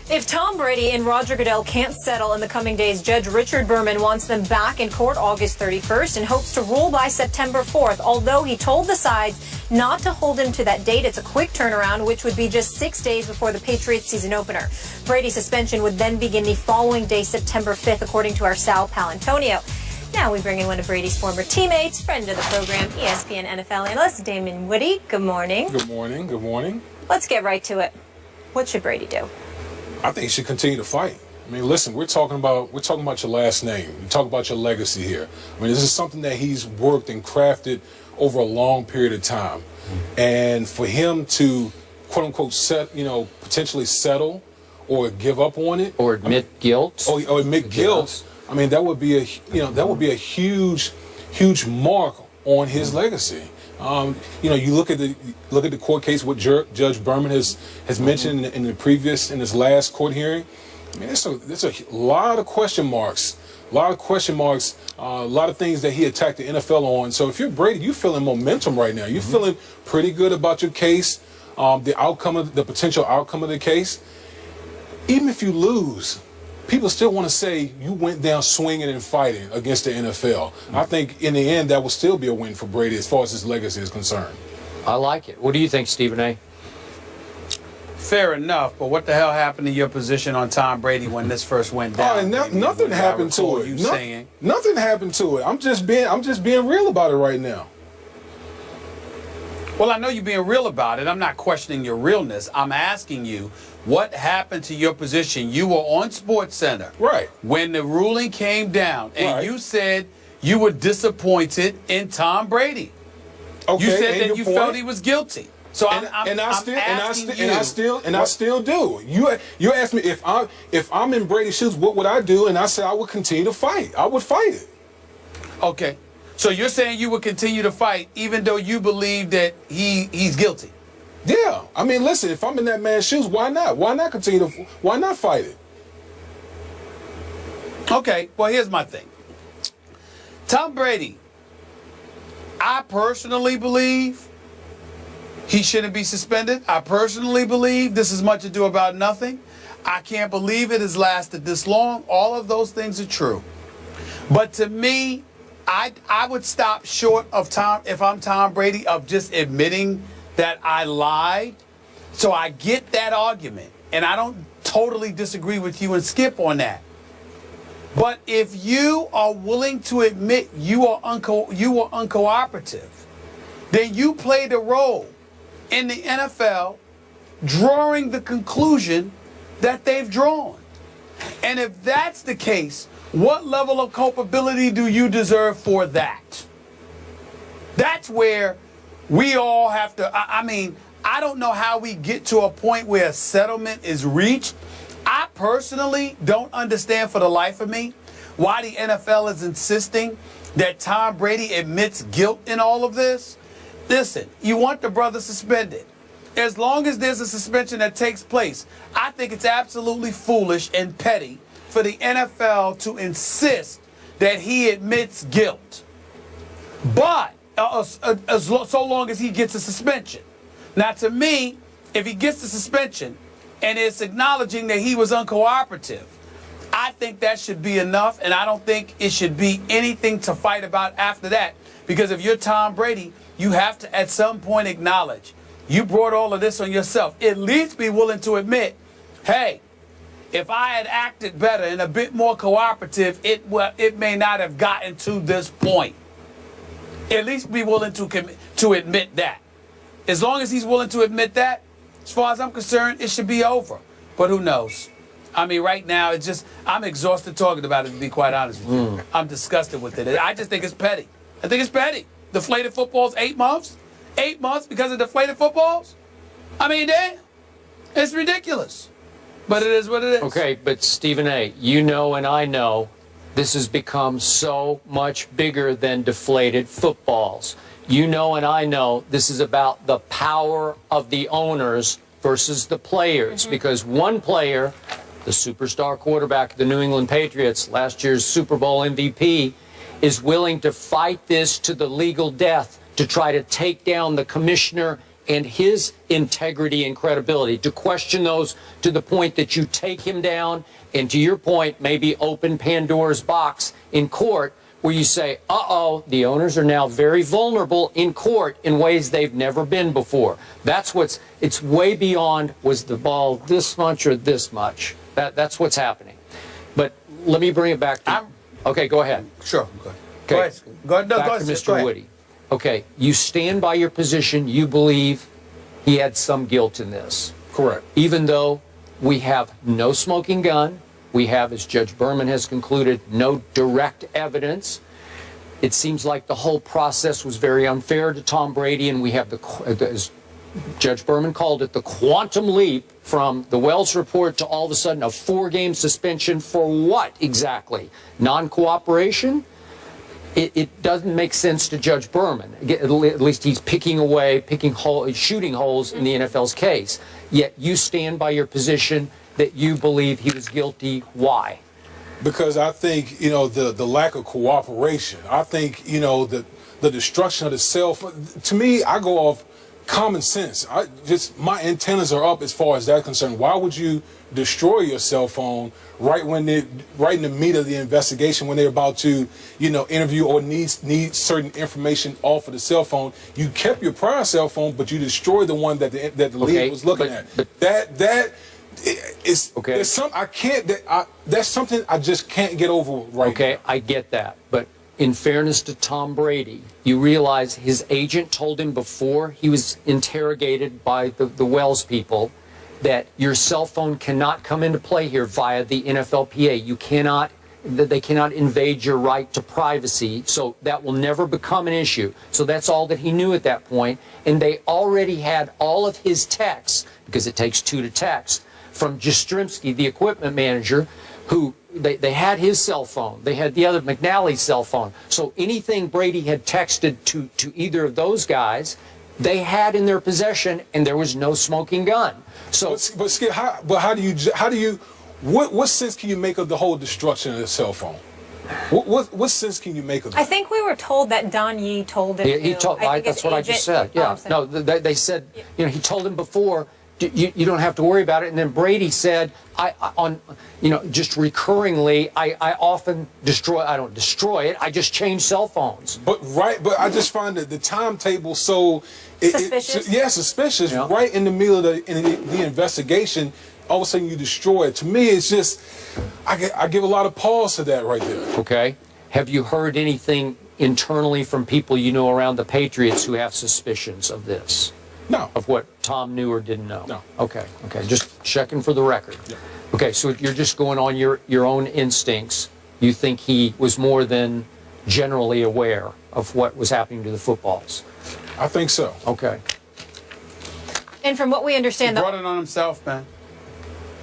If Tom Brady and Roger Goodell can't settle in the coming days, Judge Richard Berman wants them back in court August 31st and hopes to rule by September 4th. Although he told the sides not to hold him to that date, it's a quick turnaround, which would be just 6 days before the Patriots season opener. Brady's suspension would then begin the following day, September 5th, according to our Sal Palantonio. Now we bring in one of Brady's former teammates, friend of the program, ESPN NFL analyst Damon Woody. Good morning. Good morning. Good morning. Let's get right to it. What should Brady do? I think he should continue to fight. I mean, listen, we're talking about your last name. We talk about your legacy here. I mean, this is something that he's worked and crafted over a long period of time, and for him to quote unquote potentially settle or give up on it or admit guilt or admit guilt. I mean, that would be a huge mark on his legacy. You look at the court case. What Judge Berman has mentioned in his last court hearing. I mean, there's a lot of question marks. A lot of things that he attacked the NFL on. So if you're Brady, you're feeling momentum right now. You're feeling pretty good about your case, the potential outcome of the case. Even if you lose, people still want to say you went down swinging and fighting against the NFL. I think in the end that will still be a win for Brady as far as his legacy is concerned. I like it. What do you think, Stephen A? Fair enough, but what the hell happened to your position on Tom Brady when this first went down? Nothing happened to it. Nothing happened to it. I'm just being real about it right now. Well, I know you're being real about it. I'm not questioning your realness. I'm asking you, what happened to your position? You were on SportsCenter. Right. When the ruling came down, and you said you were disappointed in Tom Brady. Okay. You said that you felt he was guilty. So I still do. You asked me if I'm in Brady's shoes, what would I do? And I said I would continue to fight. I would fight it. Okay. So you're saying you would continue to fight even though you believe that he's guilty? Yeah. I mean, listen, if I'm in that man's shoes, why not? Why not fight it? Okay. Well, here's my thing. Tom Brady, I personally believe he shouldn't be suspended. I personally believe this is much ado about nothing. I can't believe it has lasted this long. All of those things are true. But to me, I would stop short of if I'm Tom Brady, of just admitting that I lied. So I get that argument, and I don't totally disagree with you and Skip on that. But if you are willing to admit you were uncooperative, then you played a role in the NFL drawing the conclusion that they've drawn. And if that's the case, what level of culpability do you deserve for that? That's where we all have to, I mean, I don't know how we get to a point where a settlement is reached. I personally don't understand for the life of me why the NFL is insisting that Tom Brady admits guilt in all of this. Listen, you want the brother suspended. As long as there's a suspension that takes place, I think it's absolutely foolish and petty for the NFL to insist that he admits guilt. But so long as he gets a suspension. Now, to me, if he gets the suspension and it's acknowledging that he was uncooperative, I think that should be enough, and I don't think it should be anything to fight about after that. Because if you're Tom Brady, you have to at some point acknowledge you brought all of this on yourself. At least be willing to admit, hey, if I had acted better and a bit more cooperative, it may not have gotten to this point. At least be willing to admit that. As long as he's willing to admit that, as far as I'm concerned, it should be over. But who knows? I mean, right now, I'm exhausted talking about it, to be quite honest with you. I'm disgusted with it. I just think it's petty. I think it's petty. Deflated footballs, 8 months? 8 months because of deflated footballs? I mean, damn. It's ridiculous. But it is what it is. Okay, but Stephen A., you know and I know this has become so much bigger than deflated footballs. You know and I know this is about the power of the owners versus the players. Because one player, the superstar quarterback of the New England Patriots, last year's Super Bowl MVP, is willing to fight this to the legal death to try to take down the commissioner and his integrity and credibility, to question those to the point that you take him down and, to your point, maybe open Pandora's box in court where you say, uh-oh, the owners are now very vulnerable in court in ways they've never been before. That's what's, it's way beyond, was the ball this much or this much? That's what's happening. But let me bring it back to, okay, go ahead. Sure, go ahead. Okay. Go ahead. Go ahead. No, Back go to ahead. Mr. Go ahead. Woody. Okay, you stand by your position. You believe he had some guilt in this. Correct. Even though we have no smoking gun, we have, as Judge Berman has concluded, no direct evidence. It seems like the whole process was very unfair to Tom Brady, and we have, as Judge Berman called it, the quantum leap from the Wells report to all of a sudden a 4-game suspension for what exactly? Non-cooperation? It doesn't make sense to Judge Berman. At least he's picking away, shooting holes in the NFL's case. Yet you stand by your position that you believe he was guilty. Why? Because I think, you know, the lack of cooperation. I think, you know, the destruction of the cell phone. To me, I go off common sense. My antennas are up as far as that's concerned. Why would you destroy your cell phone right in the meat of the investigation, when they're about to, you know, interview or need certain information off of the cell phone? You kept your prior cell phone, but you destroyed the one that the league was looking at. That is okay. There's some that's something I just can't get over right now. Okay, I get that, but in fairness to Tom Brady, you realize his agent told him before he was interrogated by the Wells people that your cell phone cannot come into play here via the NFLPA. You cannot, they cannot invade your right to privacy, so that will never become an issue. So that's all that he knew at that point, and they already had all of his texts, because it takes 2 to text, from Jastrzemski, the equipment manager, who they had his cell phone. They had the other McNally's cell phone. So anything Brady had texted to either of those guys, they had in their possession, and there was no smoking gun. So, but Skip, how do you what sense can you make of the whole destruction of the cell phone? What sense can you make of that? I think we were told that Don Yee told him. He told. That's what I just said. Yeah. No, they said. You know, he told him before. You don't have to worry about it. And then Brady said, just recurringly, I often destroy. I don't destroy it. I just change cell phones. But I just find that the timetable so suspicious. Suspicious. Yeah. Right in the middle of the investigation, all of a sudden you destroy it. To me, it's just I give a lot of pause to that right there. Okay. Have you heard anything internally from people you know around the Patriots who have suspicions of this? No. Of what Tom knew or didn't know? No. Okay. Okay. Just checking for the record. Yeah. Okay. So you're just going on your own instincts. You think he was more than generally aware of what was happening to the footballs? I think so. Okay. And from what we understand, he brought it on himself, man.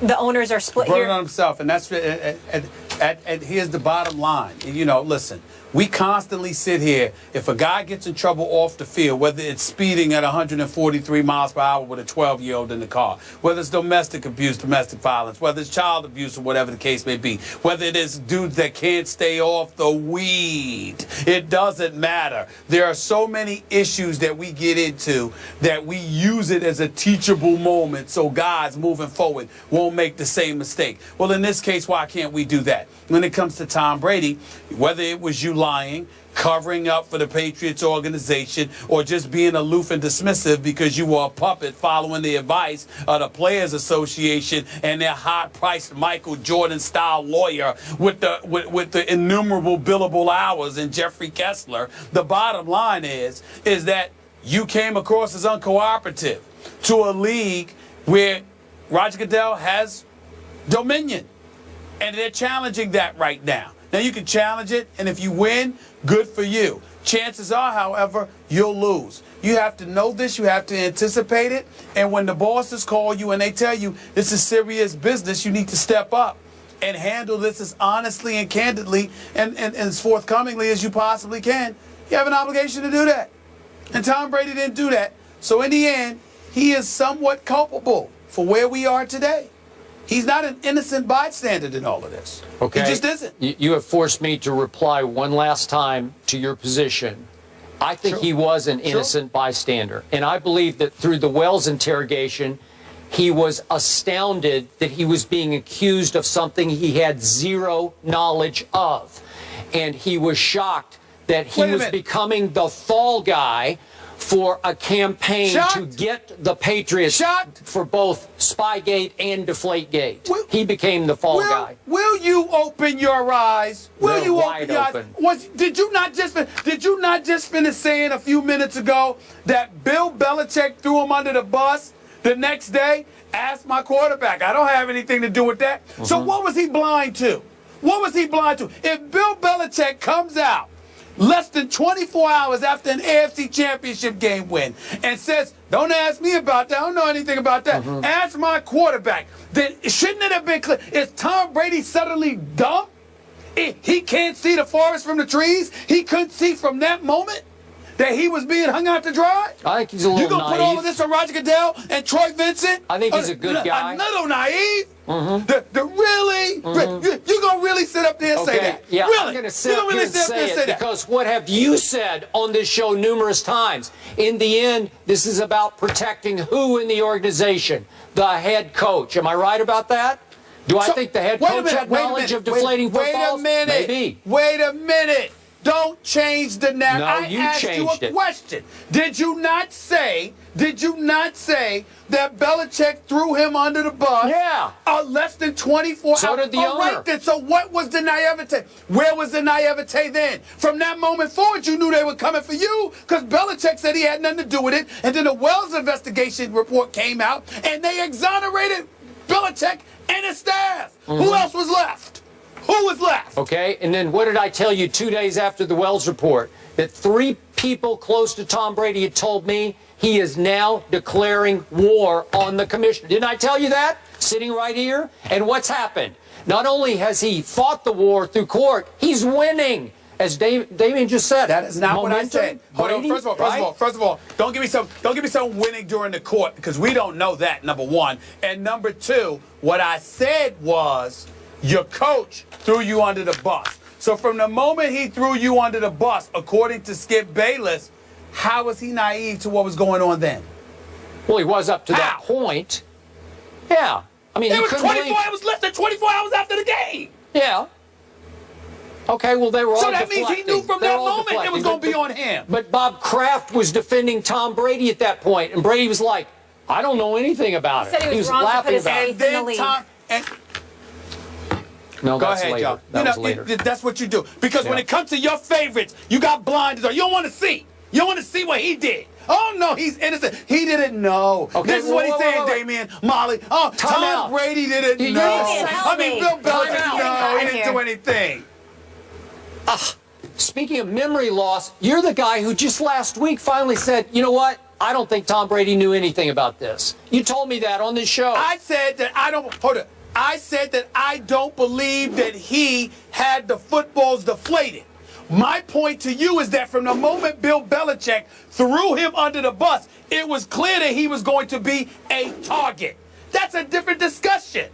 The owners are split here. He brought it on himself, and that's and here's the bottom line. You know, listen. We constantly sit here. If a guy gets in trouble off the field, whether it's speeding at 143 miles per hour with a 12-year-old in the car, whether it's domestic abuse, domestic violence, whether it's child abuse or whatever the case may be, whether it is dudes that can't stay off the weed, it doesn't matter. There are so many issues that we get into that we use it as a teachable moment so guys moving forward won't make the same mistake. Well, in this case, why can't we do that? When it comes to Tom Brady, whether it was you lying, covering up for the Patriots organization, or just being aloof and dismissive because you were a puppet following the advice of the Players Association and their high-priced Michael Jordan-style lawyer with the innumerable billable hours and Jeffrey Kessler, the bottom line is that you came across as uncooperative to a league where Roger Goodell has dominion, and they're challenging that right now. Now, you can challenge it, and if you win, good for you. Chances are, however, you'll lose. You have to know this. You have to anticipate it. And when the bosses call you and they tell you this is serious business, you need to step up and handle this as honestly and candidly and as forthcomingly as you possibly can. You have an obligation to do that. And Tom Brady didn't do that. So in the end, he is somewhat culpable for where we are today. He's not an innocent bystander in all of this. Okay. He just isn't. You have forced me to reply one last time to your position. I think he was an innocent bystander. And I believe that through the Wells interrogation, he was astounded that he was being accused of something he had zero knowledge of. And he was shocked that he was becoming the fall guy for a campaign to get the Patriots for both Spygate and Deflategate. He became the fall guy. Will you open your eyes? Will They're you wide open your eyes? Did you not just finish saying a few minutes ago that Bill Belichick threw him under the bus the next day? Ask my quarterback. I don't have anything to do with that. So what was he blind to? What was he blind to? If Bill Belichick comes out less than 24 hours after an AFC championship game win and says, don't ask me about that, I don't know anything about that, ask my quarterback, then shouldn't it have been clear? Is Tom Brady suddenly dumb? He can't see the forest from the trees? He couldn't see from that moment that he was being hung out to dry? I think he's a little naive. You gonna put all of this on Roger Goodell and Troy Vincent? I think he's a good guy. A little naive? Really? You gonna really sit up there and say that? Yeah, really? I'm gonna sit up here and say it because what have you said on this show numerous times? In the end, this is about protecting who in the organization? The head coach. Am I right about that? Do I think the head coach had knowledge of deflating footballs? Maybe. Wait a minute. Don't change the narrative. No, you asked you a question. Did you not say that Belichick threw him under the bus? Yeah. Less than 24 hours. So did the owner. All right, then. So what was the naivete? Where was the naivete then? From that moment forward, you knew they were coming for you because Belichick said he had nothing to do with it. And then the Wells investigation report came out, and they exonerated Belichick and his staff. Who else was left? Who was left? Okay, and then what did I tell you 2 days after the Wells report? That 3 people close to Tom Brady had told me he is now declaring war on the commissioner. Didn't I tell you that? Sitting right here? And what's happened? Not only has he fought the war through court, he's winning. As Damien just said. That is not what I said. Hold on. First of all, don't give me some winning during the court because we don't know that, number one. And number two, what I said was your coach threw you under the bus. So from the moment he threw you under the bus, according to Skip Bayless, how was he naive to what was going on then? Well, he was up to that point. Yeah. I mean, it was less than 24 hours after the game. Yeah. Okay, well, they were all So that means he knew from that moment it was going to be on him. But Bob Kraft was defending Tom Brady at that point, and Brady was like, I don't know anything about it. He was laughing about it. No, go that's ahead, later. Joe. That was later. That's what you do. Because when it comes to your favorites, you got blinders on. You don't want to see. You don't want to see what he did. Oh, no, he's innocent. He didn't know. Okay, this is what he's saying, Damien, Molly. Oh, Tom Brady didn't know. I mean, Bill Belichick, no, he didn't do anything. Speaking of memory loss, you're the guy who just last week finally said, you know what? I don't think Tom Brady knew anything about this. You told me that on this show. I said that I said that I don't believe that he had the footballs deflated. My point to you is that from the moment Bill Belichick threw him under the bus, it was clear that he was going to be a target. That's a different discussion.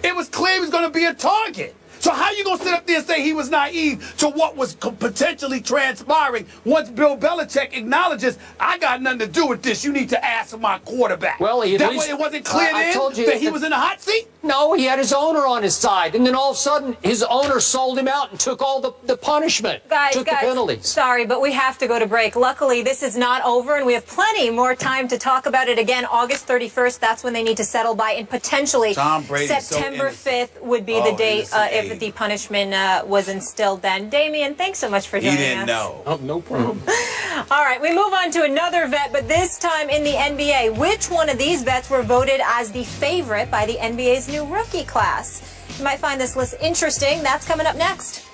It was clear he was going to be a target. So how you going to sit up there and say he was naive to what was potentially transpiring once Bill Belichick acknowledges, I got nothing to do with this. You need to ask my quarterback. Well, that way it wasn't clear then that he was in the hot seat? No, he had his owner on his side. And then all of a sudden, his owner sold him out and took all the punishment. Took the penalties. Sorry, but we have to go to break. Luckily, this is not over, and we have plenty more time to talk about it again. August 31st, that's when they need to settle by, and potentially September 5th would be the date if the punishment was instilled then. Damien, thanks so much for joining us. He didn't know. Oh, no problem. All right, we move on to another vet, but this time in the NBA. Which one of these vets were voted as the favorite by the NBA's new rookie class? You might find this list interesting. That's coming up next.